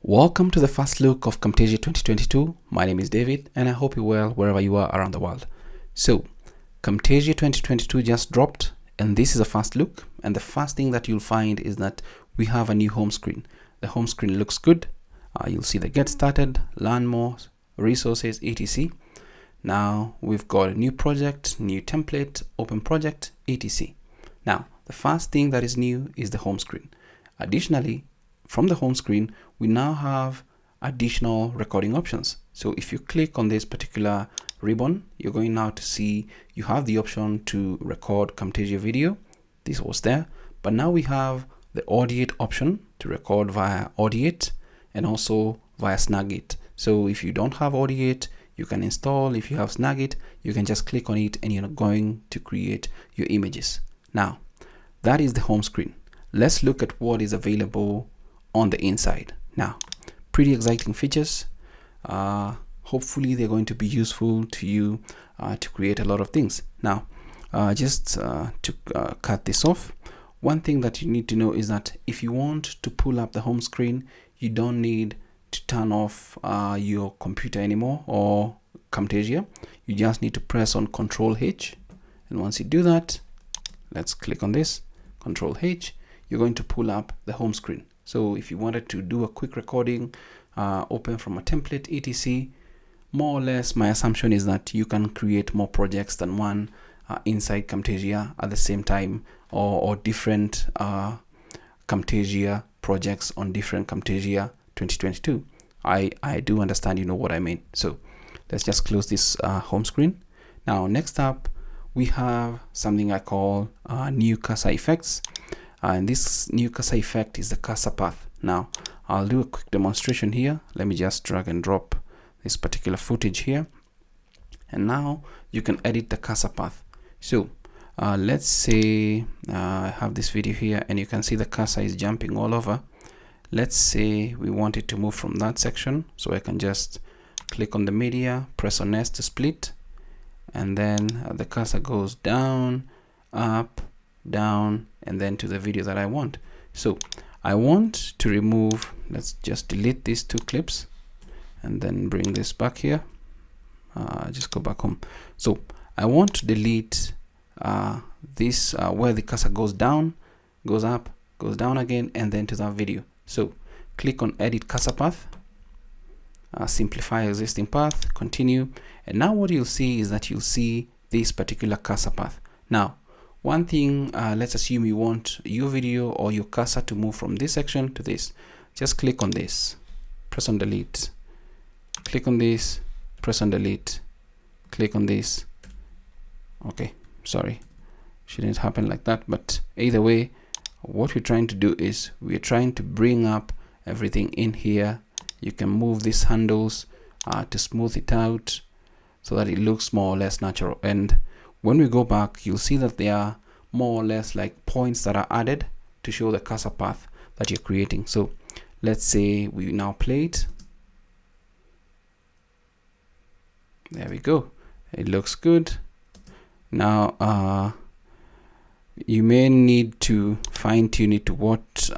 Welcome to the first look of Camtasia 2022. My name is David and I hope you're well wherever you are around the world. So Camtasia 2022 just dropped and this is a first look, and the first thing that you'll find is that we have a new home screen. The home screen looks good. You'll see the get started, learn more, resources, etc. Now we've got a new project, new template, open project, etc. Now the first thing that is new is the home screen. Additionally, from the home screen, we now have additional recording options. So if you click on this particular ribbon, you're going now to see you have the option to record Camtasia video. This was there, but now we have the Audiate option to record via Audiate and also via Snagit. So if you don't have Audiate, you can install. If you have Snagit, you can just click on it and you're going to create your images. Now, that is the home screen. Let's look at what is available on the inside. Now, pretty exciting features. Hopefully they're going to be useful to you to create a lot of things. Now, to cut this off, one thing that you need to know is that if you want to pull up the home screen, you don't need to turn off your computer anymore or Camtasia. You just need to press on Control H, and once you do that, let's click on this Control H, you're going to pull up the home screen. So if you wanted to do a quick recording, open from a template, etc., more or less my assumption is that you can create more projects than one inside Camtasia at the same time, or different Camtasia projects on different Camtasia 2022. I do understand, you know what I mean. So let's just close this home screen. Now next up we have something I call new cursor effects. And this new cursor effect is the cursor path. Now I'll do a quick demonstration here. Let me just drag and drop this particular footage here, and now you can edit the cursor path. So let's say I have this video here and you can see the cursor is jumping all over. Let's say we want it to move from that section, so I can just click on the media, press on S to split, and then the cursor goes down, up, down, and then to the video that I want. So I want to remove, let's just delete these two clips and then bring this back here. Just go back home. So I want to delete this where the cursor goes down, goes up, goes down again, and then to that video. So click on edit cursor path, simplify existing path, continue, and now what you'll see is that you'll see this particular cursor path. Now one thing, let's assume you want your video or your cursor to move from this section to this. Just click on this, press on delete, click on this, press on delete, click on this. Okay, sorry, shouldn't happen like that, but either way, what we're trying to do is we're trying to bring up everything in here. You can move these handles to smooth it out so that it looks more or less natural. And when we go back, you'll see that there are more or less like points that are added to show the cursor path that you're creating. So let's say we now play it. There we go. It looks good. Now you may need to fine tune it to what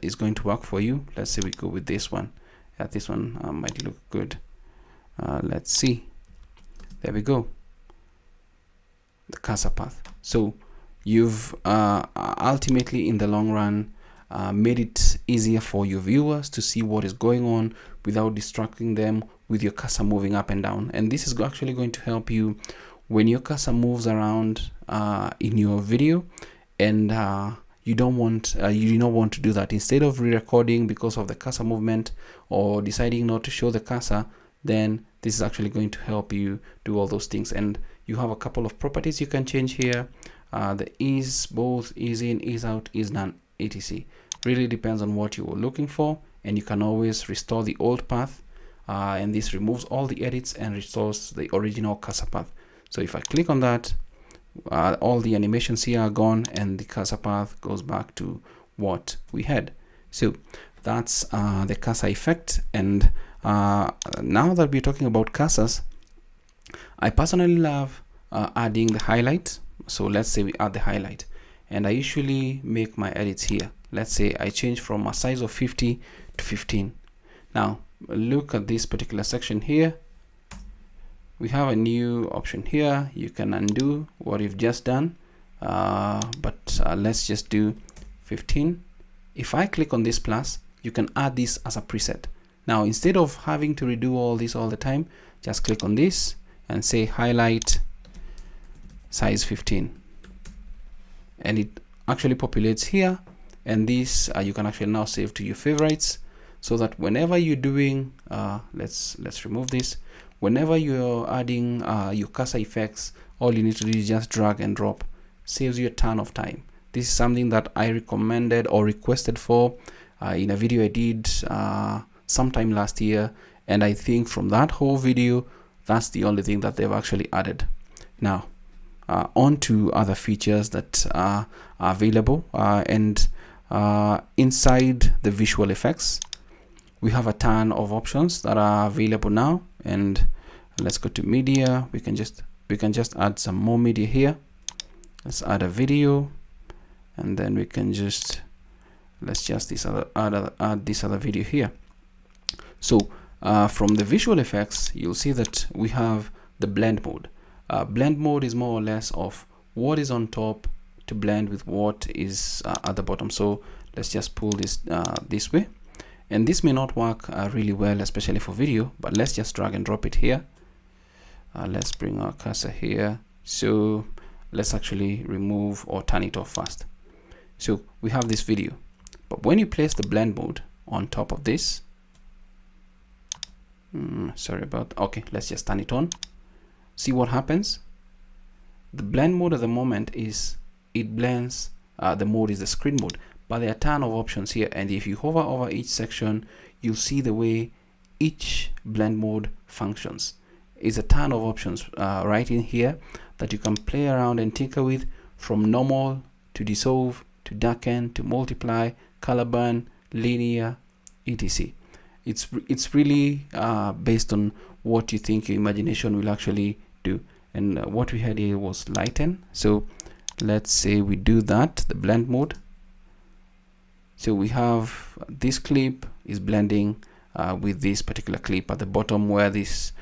is going to work for you. Let's say we go with this one. Yeah, this one might look good. Let's see. There we go. The cursor path. So you've ultimately in the long run made it easier for your viewers to see what is going on without distracting them with your cursor moving up and down. And this is actually going to help you when your cursor moves around in your video, and you don't want to do that. Instead of re-recording because of the cursor movement or deciding not to show the cursor, then this is actually going to help you do all those things. And you have a couple of properties you can change here. The ease, both, ease in, ease out, ease none, etc. Really depends on what you were looking for, and you can always restore the old path, and this removes all the edits and restores the original cursor path. So if I click on that, all the animations here are gone and the cursor path goes back to what we had. So that's the cursor effect. And now that we're talking about cursors, I personally love adding the highlight. So let's say we add the highlight, and I usually make my edits here. Let's say I change from a size of 50 to 15. Now look at this particular section here. We have a new option here. You can undo what you've just done, but let's just do 15. If I click on this plus, you can add this as a preset. Now instead of having to redo all this all the time, just click on this and say highlight size 15, and it actually populates here. And this you can actually now save to your favorites, so that whenever you're doing let's remove this. Whenever you're adding your cursor effects, all you need to do is just drag and drop. Saves you a ton of time. This is something that I recommended or requested for in a video I did sometime last year, and I think from that whole video, that's the only thing that they've actually added. Now on to other features that are available, and inside the visual effects, we have a ton of options that are available now. And let's go to media. We can just add some more media here. Let's add a video, and then we can just add this other video here. So from the visual effects, you'll see that we have the blend mode. Blend mode is more or less of what is on top to blend with what is at the bottom. So let's just pull this this way. And this may not work really well, especially for video, but let's just drag and drop it here. Let's bring our cursor here. So let's actually remove or turn it off first. So we have this video, but when you place the blend mode on top of this, okay, let's just turn it on. See what happens. The blend mode at the moment is it blends, the mode is the screen mode, but there are a ton of options here, and if you hover over each section, you'll see the way each blend mode functions. It's a ton of options right in here that you can play around and tinker with, from normal to dissolve to darken to multiply, color burn, linear, etc. It's really based on what you think your imagination will actually do. And what we had here was lighten. So let's say we do that, the blend mode. So we have this clip is blending with this particular clip at the bottom where this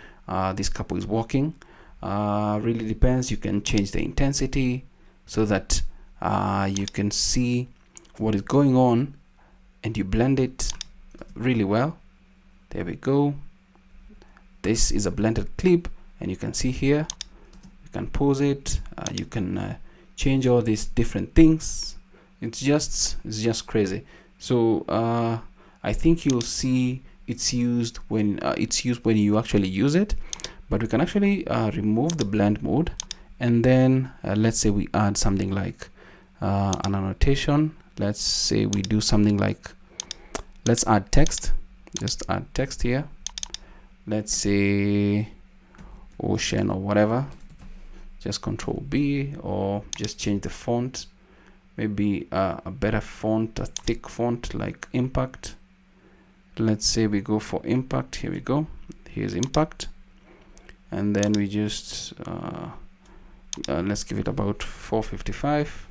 couple is walking. Really depends. You can change the intensity so that you can see what is going on, and you blend it really well. There we go. This is a blended clip, and you can see here, you can pause it, you can change all these different things. It's just crazy. So I think you'll see it's used when you actually use it. But we can actually remove the blend mode, and then let's say we add something like an annotation. Let's say we do something like, let's add text. Just add text here. Let's say ocean or whatever. Just Control B, or just change the font. Maybe a better font, a thick font like Impact. Let's say we go for Impact. Here we go. Here's Impact. And then we just let's give it about 455.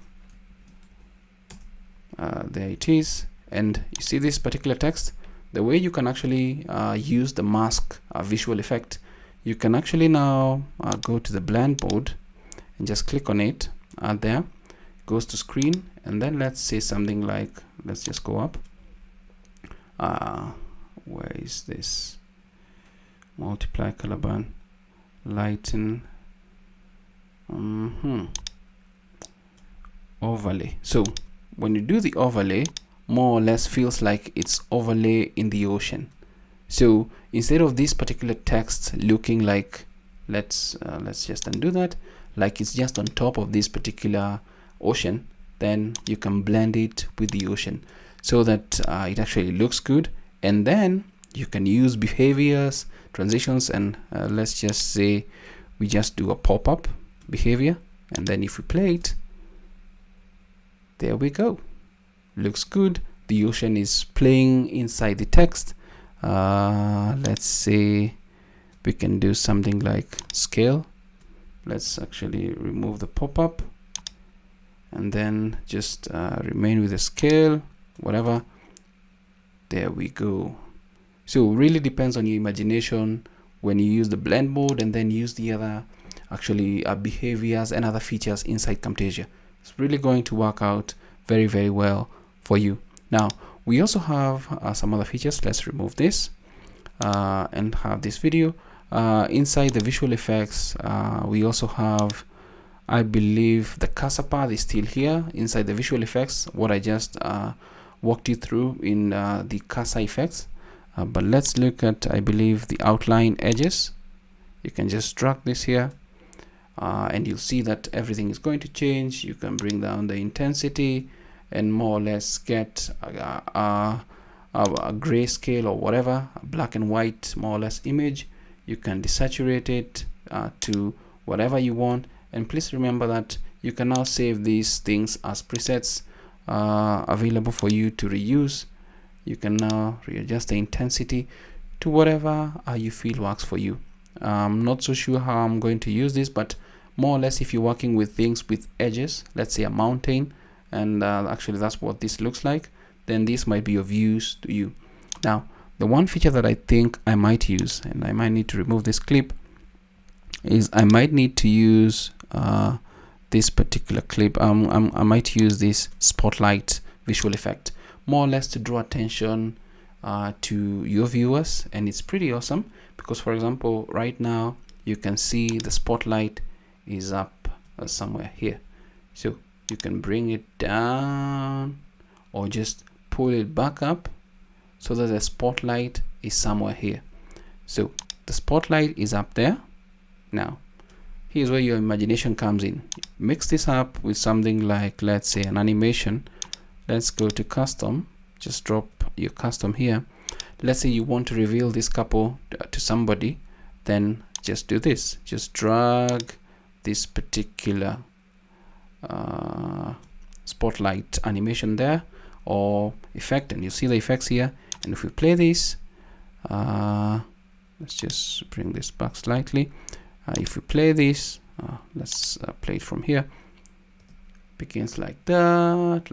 There it is. And you see this particular text, the way you can actually use the mask visual effect, you can actually now go to the blend mode and just click on it. There goes to screen, and then let's say something like, let's just go up. Where is this? Multiply, color burn, lighten, overlay. So when you do the overlay, more or less feels like it's overlay in the ocean. So instead of this particular text looking like, let's just undo that, like it's just on top of this particular ocean, then you can blend it with the ocean so that it actually looks good. And then you can use behaviors, transitions, and let's just say we just do a pop-up behavior, and then if we play it, there we go. Looks good. The ocean is playing inside the text. Let's say we can do something like scale. Let's actually remove the pop-up and then just remain with the scale, whatever. There we go. So really depends on your imagination when you use the blend mode and then use the other actually behaviors and other features inside Camtasia. It's really going to work out very, very well for you. Now we also have some other features. Let's remove this and have this video. Inside the visual effects, we also have, I believe, the cursor path is still here inside the visual effects, what I just walked you through in the cursor effects. But let's look at, I believe, the outline edges. You can just drag this here and you'll see that everything is going to change. You can bring down the intensity and more or less get a grayscale or whatever, a black and white more or less image. You can desaturate it to whatever you want. And please remember that you can now save these things as presets available for you to reuse. You can now readjust the intensity to whatever you feel works for you. I'm not so sure how I'm going to use this, but more or less if you're working with things with edges, let's say a mountain, and actually that's what this looks like, then this might be of use to you. Now the one feature that I think I might use, and I might need to remove this clip, is I might need to use this particular clip. I might use this spotlight visual effect, more or less to draw attention to your viewers. And it's pretty awesome because, for example, right now you can see the spotlight is up somewhere here, so you can bring it down or just pull it back up so that the spotlight is somewhere here. So the spotlight is up there. Now here's where your imagination comes in. Mix this up with something like, let's say, an animation. Let's go to custom, just drop your custom here. Let's say you want to reveal this couple to somebody, then just do this, just drag this particular spotlight animation there or effect, and you see the effects here. And if we play this, let's just bring this back slightly. If we play this, let's play it from here. Begins like that,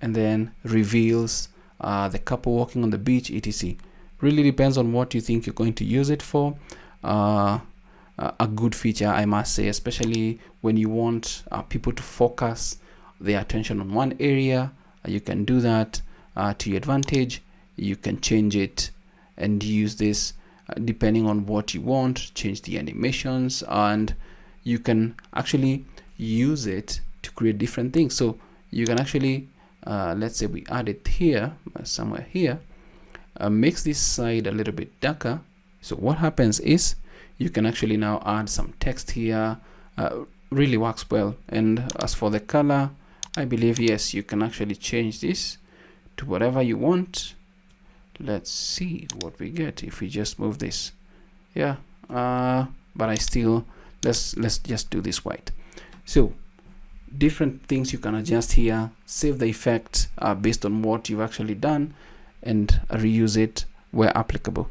and then reveals the couple walking on the beach, etc. Really depends on what you think you're going to use it for. A good feature, I must say, especially when you want people to focus their attention on one area. You can do that to your advantage. You can change it and use this depending on what you want, change the animations, and you can actually use it to create different things. So you can actually let's say we add it here, somewhere here, makes this side a little bit darker. So what happens is you can actually now add some text here. Really works well. And as for the color, I believe, yes, you can actually change this to whatever you want. Let's see what we get if we just move this. Yeah, but I still, let's just do this white. So different things you can adjust here, save the effect based on what you've actually done, and reuse it where applicable.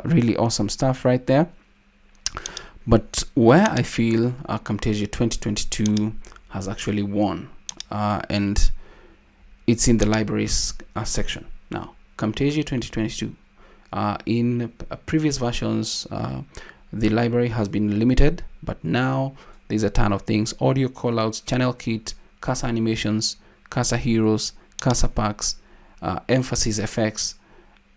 Really awesome stuff right there. But where I feel Camtasia 2022 has actually won, and it's in the libraries section. Now Camtasia 2022, in previous versions, the library has been limited, but now there's a ton of things: audio callouts, channel kit, cursor animations, cursor heroes, cursor packs, emphasis effects,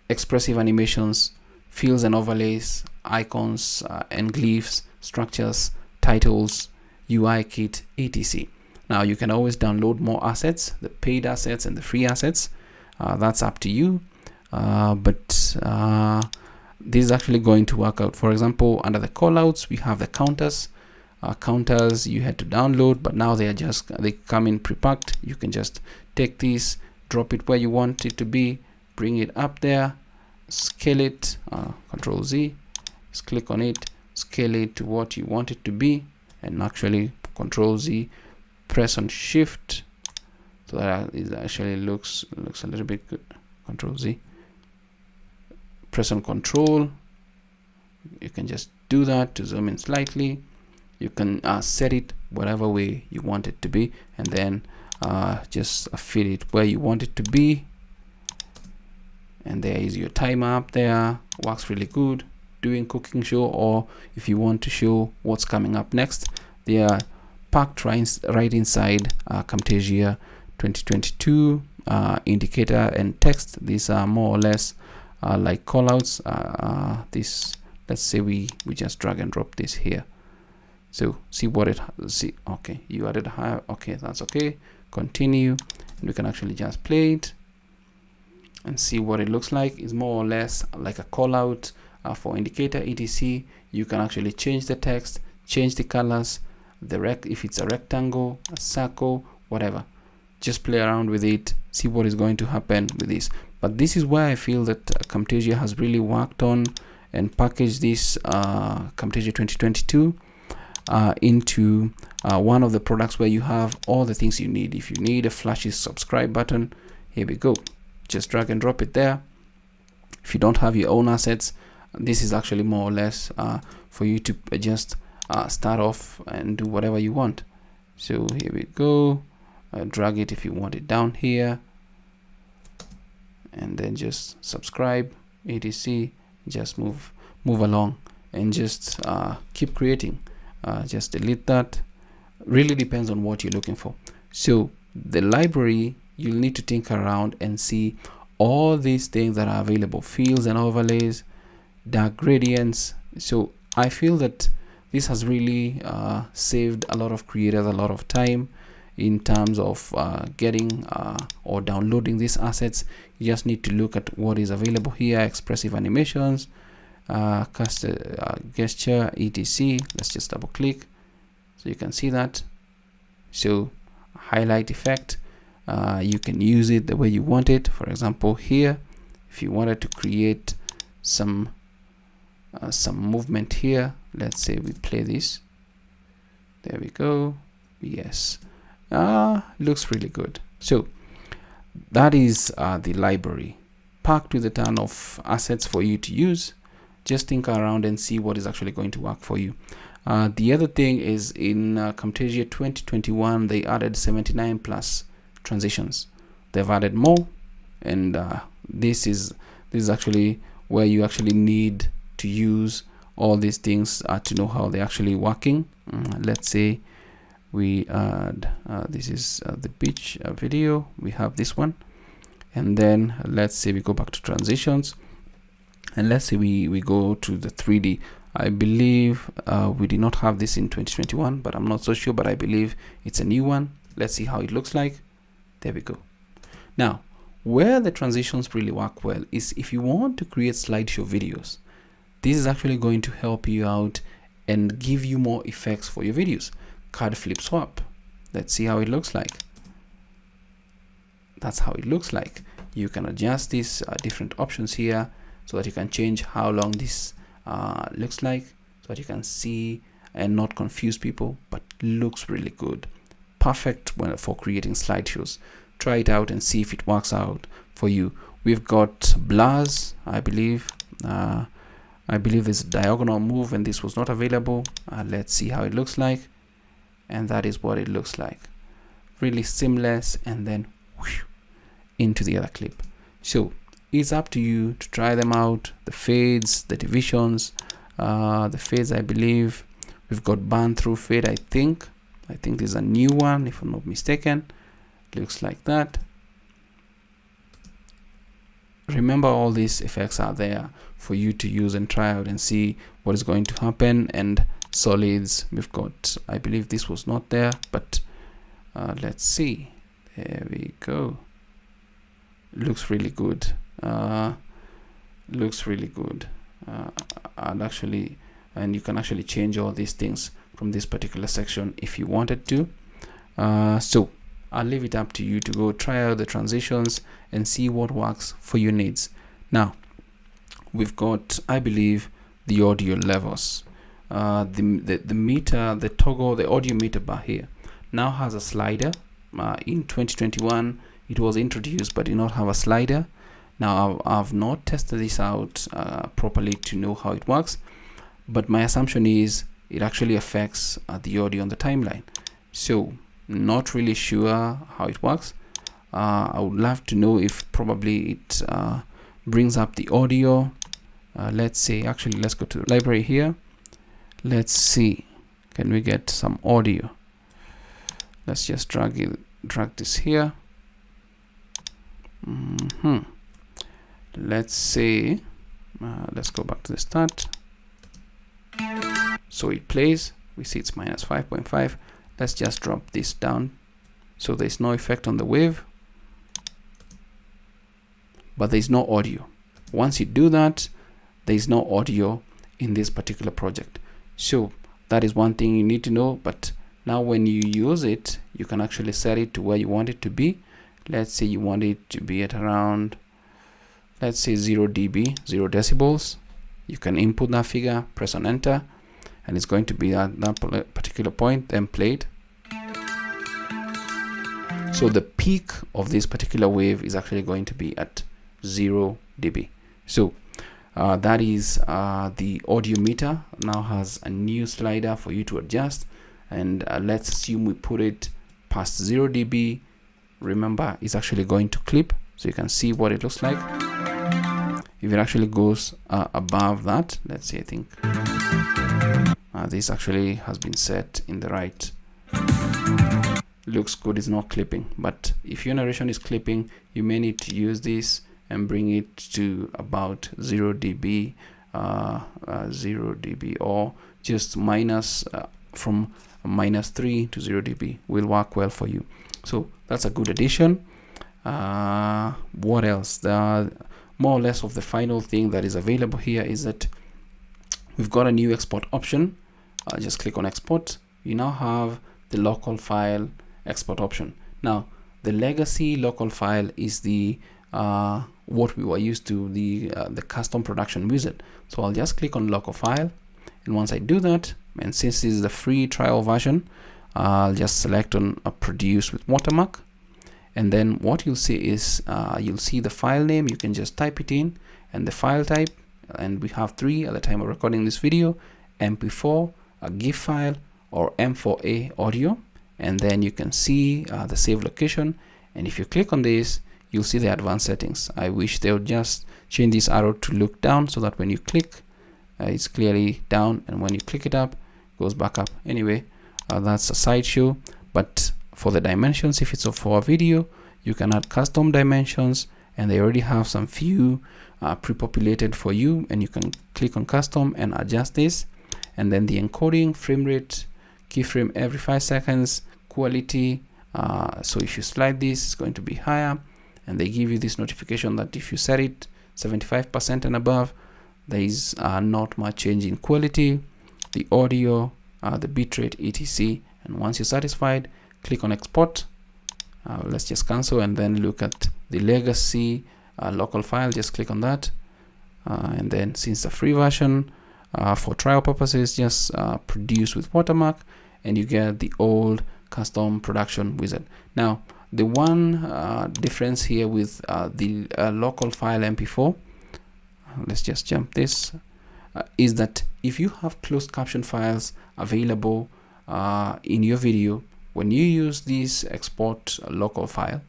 expressive animations, fills and overlays, icons and glyphs, structures, titles, UI kit, etc. Now you can always download more assets, the paid assets and the free assets. That's up to you. But this is actually going to work out. For example, under the callouts, we have the counters. Counters you had to download, but now they come in pre-packed. You can just take this, drop it where you want it to be, bring it up there, scale it, Control Z, just click on it, scale it to what you want it to be, and actually Control Z, press on Shift so that it actually looks a little bit good. Control Z, press on Control. You can just do that to zoom in slightly. You can set it whatever way you want it to be, and then just fit it where you want it to be. And there is your timer up there. Works really good doing cooking show, or if you want to show what's coming up next. They are packed right inside Camtasia 2022 indicator and text. These are more or less like callouts. This, let's say we just drag and drop this here. So see what it see. Okay, you added a higher. Okay, that's okay. Continue, and we can actually just play it and see what it looks like. It's more or less like a call out for indicator etc. You can actually change the text, change the colors, if it's a rectangle, a circle, whatever. Just play around with it, see what is going to happen with this. But this is where I feel that Camtasia has really worked on and packaged this Camtasia 2022 into one of the products where you have all the things you need. If you need a flashy subscribe button, here we go. Just drag and drop it there. If you don't have your own assets, this is actually more or less for you to just start off and do whatever you want. So here we go. Drag it if you want it down here, and then just subscribe etc. Just move along and just keep creating. Just delete that. Really depends on what you're looking for. So the library, you'll need to think around and see all these things that are available: fields and overlays, dark gradients. So I feel that this has really saved a lot of creators a lot of time in terms of getting or downloading these assets. You just need to look at what is available here: expressive animations, gesture etc. Let's just double click so you can see that. So highlight effect, you can use it the way you want it. For example, here, if you wanted to create some movement here, let's say we play this. There we go. Yes, looks really good. So that is the library, packed with a ton of assets for you to use. Just think around and see what is actually going to work for you. The other thing is, in Camtasia 2021 they added 79 plus transitions. They've added more, and this is actually where you actually need to use all these things to know how they're actually working. Let's say we add this is the beach video. We have this one, and then let's say we go back to transitions, and let's say we go to the 3D. I believe we did not have this in 2021, but I'm not so sure, but I believe it's a new one. Let's see how it looks like. There we go. Now, where the transitions really work well is if you want to create slideshow videos. This is actually going to help you out and give you more effects for your videos. Card flip swap. Let's see how it looks like. That's how it looks like. You can adjust these different options here so that you can change how long this looks like, so that you can see and not confuse people, but looks really good. Perfect for creating slideshows. Try it out and see if it works out for you. We've got blurs, I believe. I believe there's a diagonal move, and this was not available. Let's see how it looks like, and that is what it looks like. Really seamless, and then whoosh, into the other clip. So it's up to you to try them out. The fades, the divisions, the fades, I believe we've got burn through fade. I think this is a new one, if I'm not mistaken. Looks like that. Remember, all these effects are there for you to use and try out and see what is going to happen. And solids, we've got, I believe this was not there, but let's see. There we go. Looks really good. Looks really good. And you can actually change all these things from this particular section if you wanted to. So I'll leave it up to you to go try out the transitions and see what works for your needs. Now we've got, I believe, the audio levels. The meter, the toggle, the audio meter bar here now has a slider. In 2021 it was introduced but did not have a slider. Now I've not tested this out properly to know how it works, but my assumption is it actually affects the audio on the timeline. So not really sure how it works. I would love to know if probably it brings up the audio. Let's say, actually, let's go to the library here. Let's see, can we get some audio? Let's just drag this here. Let's say, let's go back to the start. So it plays. We see it's -5.5. Let's just drop this down so there's no effect on the wave, but there's no audio. Once you do that, there's no audio in this particular project. So that is one thing you need to know. But now when you use it, you can actually set it to where you want it to be. Let's say you want it to be at around, let's say 0 dB, 0 decibels. You can input that figure, press on enter, and it's going to be at that particular point, then played. So the peak of this particular wave is actually going to be at 0 dB. So that is the audio meter. Now has a new slider for you to adjust, and let's assume we put it past 0 dB. Remember, it's actually going to clip, so you can see what it looks like. If it actually goes above that, let's see, I think this actually has been set in the right. Looks good, it's not clipping. But if your narration is clipping, you may need to use this and bring it to about 0 dB, 0 dB, or just minus from -3 to 0 dB will work well for you. So that's a good addition. What else? More or less of the final thing that is available here is that we've got a new export option. Just click on export. You now have the local file export option. Now the legacy local file is the what we were used to, the custom production wizard. So I'll just click on local file, and once I do that, and since this is the free trial version, I'll just select on produce with watermark, and then what you'll see is you'll see the file name. You can just type it in, and the file type, and we have 3 at the time of recording this video: MP4, a GIF file, or M4A audio. And then you can see the save location, and if you click on this, you'll see the advanced settings. I wish they would just change this arrow to look down, so that when you click, it's clearly down, and when you click it up, it goes back up. Anyway, that's a sideshow. But for the dimensions, if it's for a video, you can add custom dimensions, and they already have some few pre-populated for you, and you can click on custom and adjust this. And then the encoding, frame rate, keyframe every 5 seconds, quality. So if you slide this, it's going to be higher, and they give you this notification that if you set it 75% and above, there is not much change in quality, the audio, the bitrate, etc. And once you're satisfied, click on export. Let's just cancel and then look at the legacy local file. Just click on that, and then since the free version, for trial purposes, just produce with watermark, and you get the old custom production wizard. Now the one difference here with the local file MP4, let's just jump this, is that if you have closed caption files available in your video, when you use this export local file,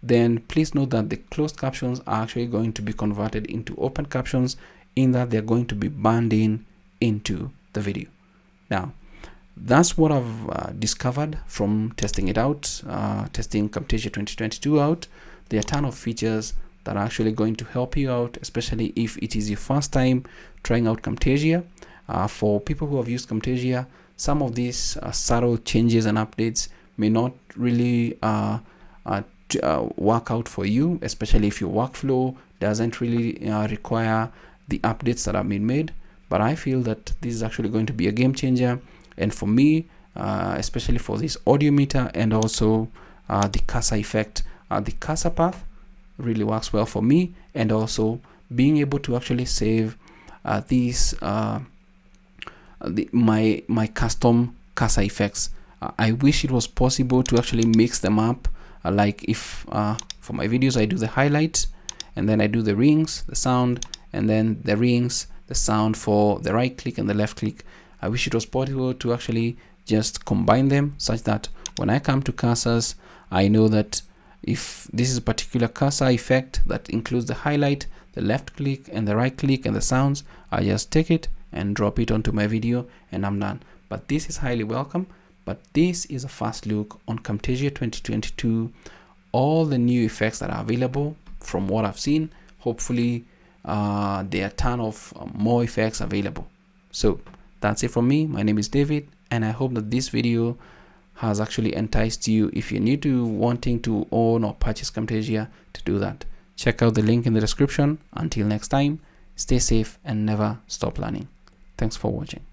then please note that the closed captions are actually going to be converted into open captions, in that they're going to be burned into the video. Now that's what I've discovered from testing it out, testing Camtasia 2022 out. There are a ton of features that are actually going to help you out, especially if it is your first time trying out Camtasia. For people who have used Camtasia, some of these subtle changes and updates may not really work out for you, especially if your workflow doesn't really require the updates that have been made. But I feel that this is actually going to be a game changer, and for me, especially for this audio meter, and also the cursor effect, the cursor path really works well for me, and also being able to actually save these my custom cursor effects. I wish it was possible to actually mix them up, like if for my videos I do the highlights, and then I do the rings, the sound, and then the rings, the sound for the right click and the left click. I wish it was possible to actually just combine them, such that when I come to cursors, I know that if this is a particular cursor effect that includes the highlight, the left click and the right click and the sounds, I just take it and drop it onto my video and I'm done. But this is highly welcome. But this is a fast look on Camtasia 2022, all the new effects that are available from what I've seen. Hopefully there are a ton of more effects available. So that's it from me. My name is David, and I hope that this video has actually enticed you, if you're new to wanting to own or purchase Camtasia, to do that. Check out the link in the description. Until next time, stay safe and never stop learning. Thanks for watching.